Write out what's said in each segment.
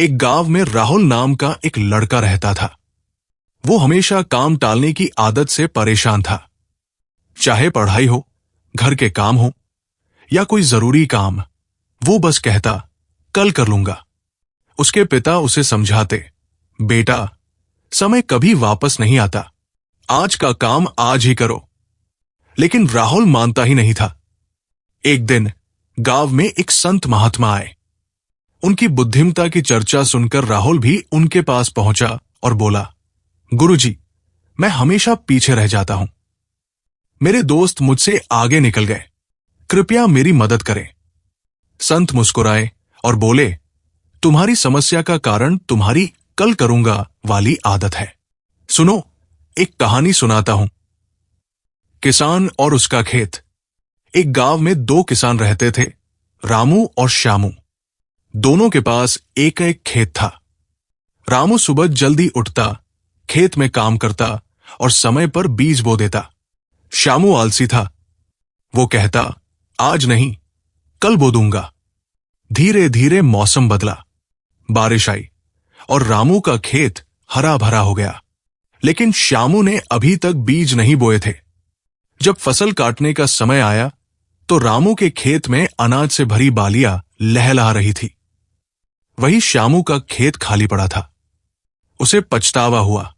एक गांव में राहुल नाम का एक लड़का रहता था। वो हमेशा काम टालने की आदत से परेशान था। चाहे पढ़ाई हो, घर के काम हो या कोई जरूरी काम, वो बस कहता कल कर लूंगा। उसके पिता उसे समझाते, बेटा समय कभी वापस नहीं आता, आज का काम आज ही करो। लेकिन राहुल मानता ही नहीं था। एक दिन गांव में एक संत महात्मा आए। उनकी बुद्धिमता की चर्चा सुनकर राहुल भी उनके पास पहुंचा और बोला, गुरुजी, मैं हमेशा पीछे रह जाता हूं। मेरे दोस्त मुझसे आगे निकल गए, कृपया मेरी मदद करें। संत मुस्कुराए और बोले, तुम्हारी समस्या का कारण तुम्हारी कल करूंगा वाली आदत है। सुनो, एक कहानी सुनाता हूं। किसान और उसका खेत। एक गांव में दो किसान रहते थे, रामू और श्यामू। दोनों के पास एक एक खेत था। रामू सुबह जल्दी उठता, खेत में काम करता और समय पर बीज बो देता। श्यामू आलसी था। वो कहता, आज नहीं, कल बो दूंगा। धीरे धीरे मौसम बदला, बारिश आई और रामू का खेत हरा भरा हो गया। लेकिन श्यामू ने अभी तक बीज नहीं बोए थे। जब फसल काटने का समय आया तो रामू के खेत में अनाज से भरी बालियां लहलहा रही थी। वही श्यामू का खेत खाली पड़ा था। उसे पछतावा हुआ,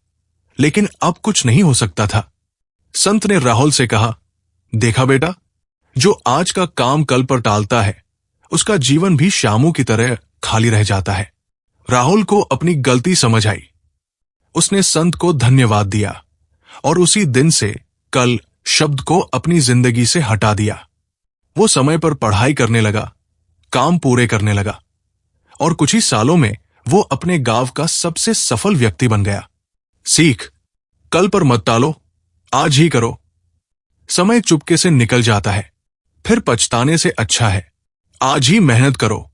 लेकिन अब कुछ नहीं हो सकता था। संत ने राहुल से कहा, देखा बेटा, जो आज का काम कल पर टालता है, उसका जीवन भी श्यामू की तरह खाली रह जाता है। राहुल को अपनी गलती समझ आई। उसने संत को धन्यवाद दिया और उसी दिन से कल शब्द को अपनी जिंदगी से हटा दिया। वो समय पर पढ़ाई करने लगा, काम पूरे करने लगा और कुछ ही सालों में वो अपने गांव का सबसे सफल व्यक्ति बन गया। सीख, कल पर मत टालो, आज ही करो। समय चुपके से निकल जाता है, फिर पछताने से अच्छा है आज ही मेहनत करो।